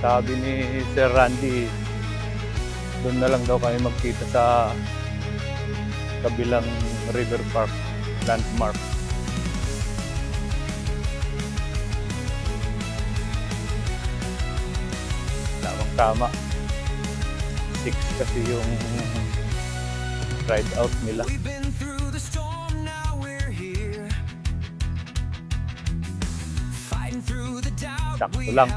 Sabi ni Sir Randy, doon na lang daw kami magkita sa kabilang river park landmark. Tama. 6 kasi yung ride out nila. Sakto lang.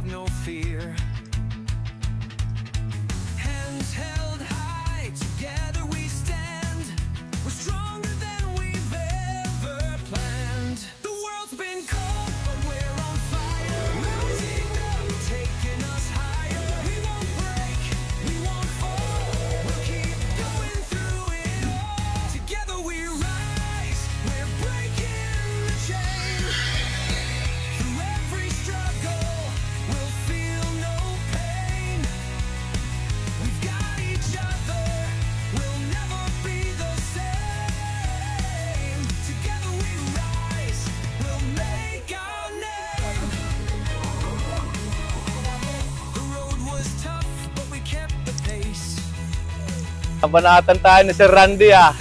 Banatan tayo ni Sir Randy ah.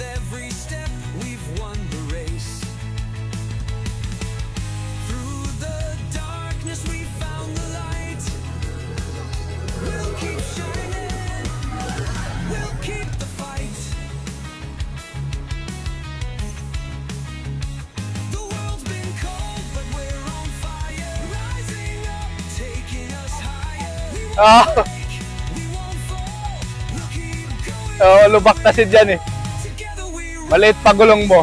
Oh, lubak kasi dyan eh. Maliit pa gulong mo.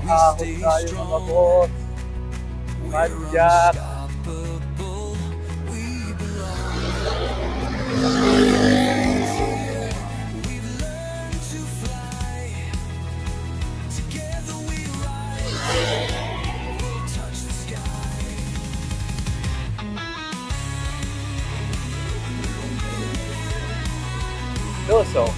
Ahon tayo mga boss. Manjak. Doso.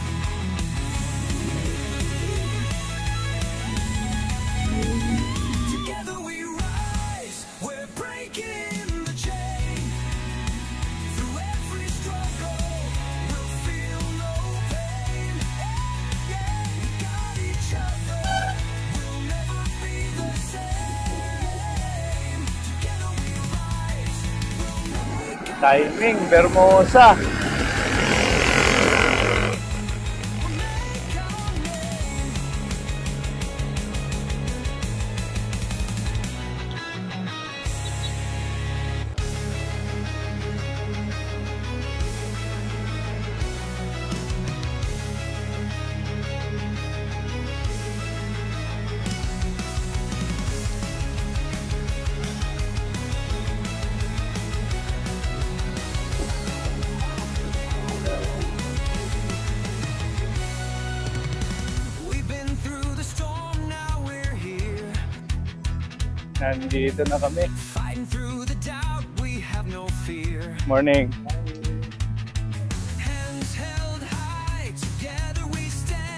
Timing, Bermosa. Nandito na kami. Morning.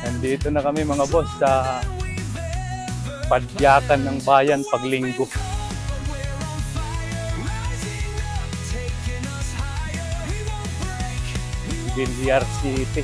Nandito na kami mga boss sa Padyakan ng Bayan paglinggo. Villar City.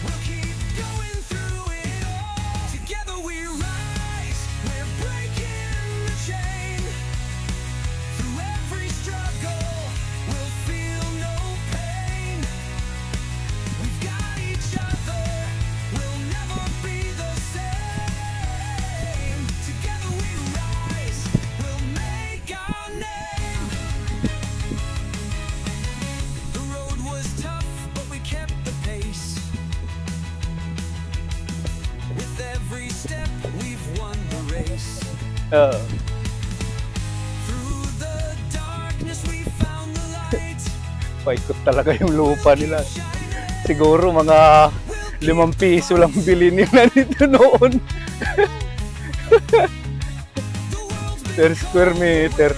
paikot talaga yung lupa nila. Siguro mga 5 piso lang bilhin nila nito noon. Per square meter.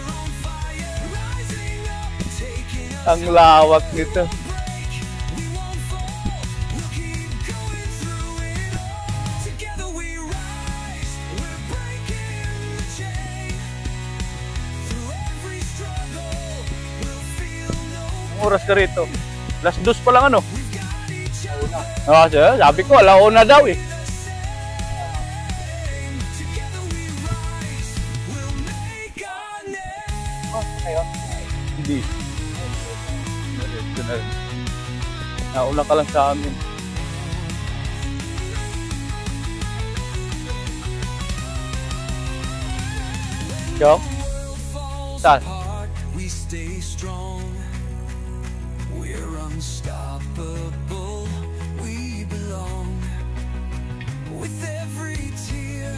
Ang lawak nito. Oras ka rito? Alas 2 pa lang ano? Sabi ko, alauna daw eh. Hindi. Nauna ka lang sa amin. Yo? Saan? Unstoppable, we belong. With every tear,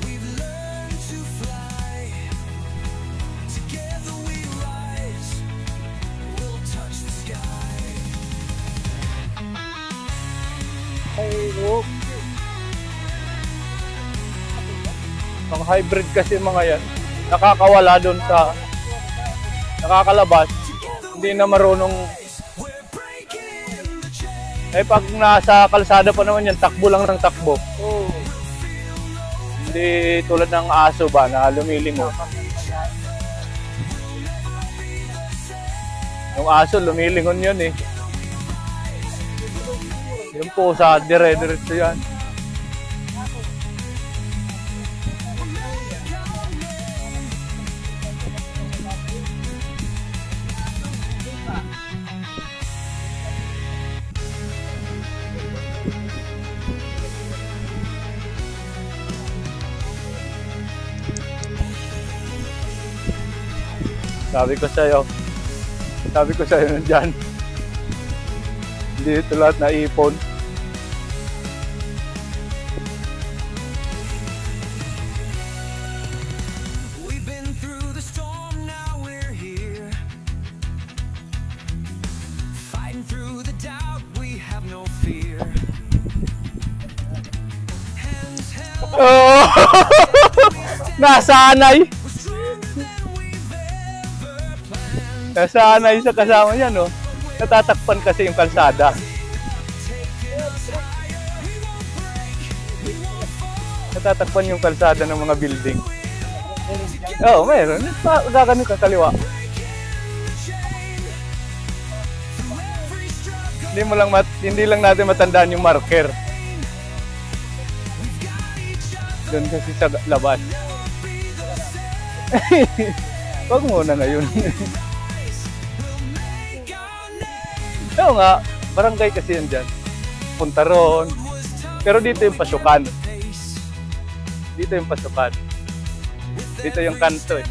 we've learned to fly. Together we rise, we'll touch the sky. Ang hybrid kasi mga yan, nakakawala doon sa nakakalabas, hindi na marunong. Eh pag nasa kalsada pa naman yan, takbo lang ng takbo. Hindi tulad ng aso ba na lumilingon. Yung aso lumilingon yun eh. Yung pusa, dire-diretso yan. Sabi ko sa'yo nandyan. Hindi ito lahat na ipon. We've been through the storm, now we're here. Fighting through the doubt, we have no fear. Hands held, Oh! Nasanay! Nasanay sa kasama niya, no? Natatakpan kasi yung kalsada. Natatakpan yung kalsada ng mga building. Oo, mayroon. Gaganito sa kaliwa. Hindi lang natin matandaan yung marker. Doon kasi sa labas. Wag muna ngayon. Oo nga, barangay kasi yan dyan. Punta ron. Pero dito yung pasukan. Dito yung pasukan. Dito yung kanto eh.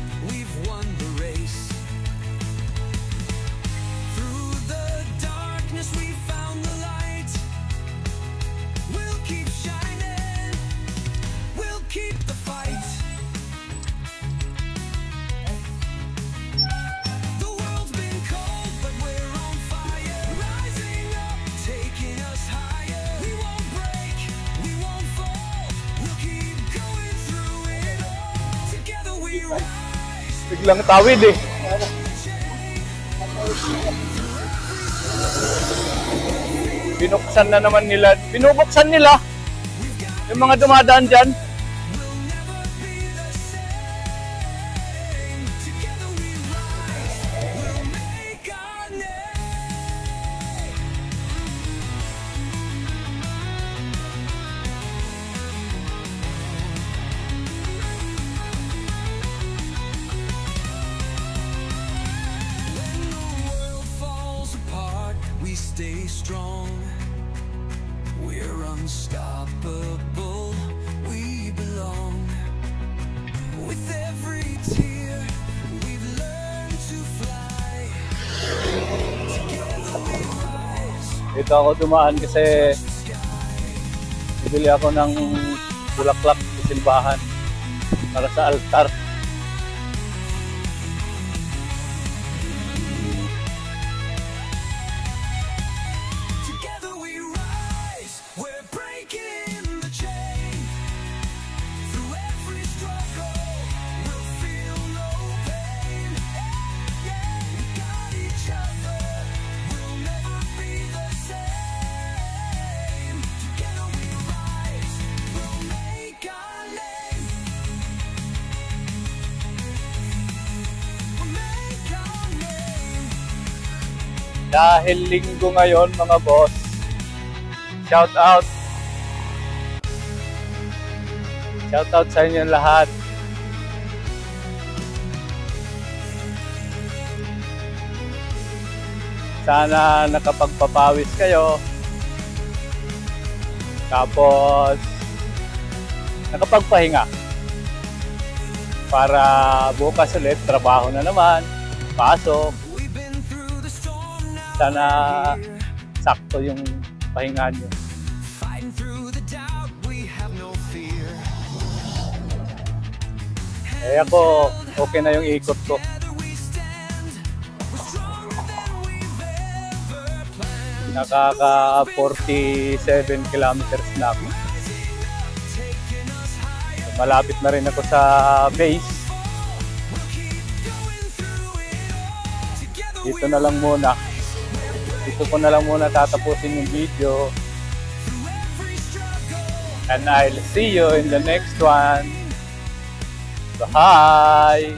Biglang tawid eh. Binuksan na naman nila. Binubuksan nila yung mga dumadaan dyan. Stay strong, we're unstoppable, we belong. With every tear, we've learned to fly. Together we rise. Dito ako dumaan kasi bibili ako ng bulaklak sa simbahan para sa altar. Dahil linggo ngayon mga boss, shout out sa inyo lahat. Sana nakapagpapawis kayo. Tapos nakapagpahinga. Para bukas ulit, trabaho na naman, pasok. Sana sakto yung pahinga nyo. Fighting through the doubt, we have no fear. Eh ako, okay na yung ikot ko. Together we stand, we're stronger than we've ever planned. Nakaka 47 kilometers na ako. Taking us higher, Malapit na rin ako sa base. we'll keep going through it all. Together Dito na lang muna. Dito ko na lang muna tatapusin yung video. through every struggle. And I'll see you in the next one. Bye!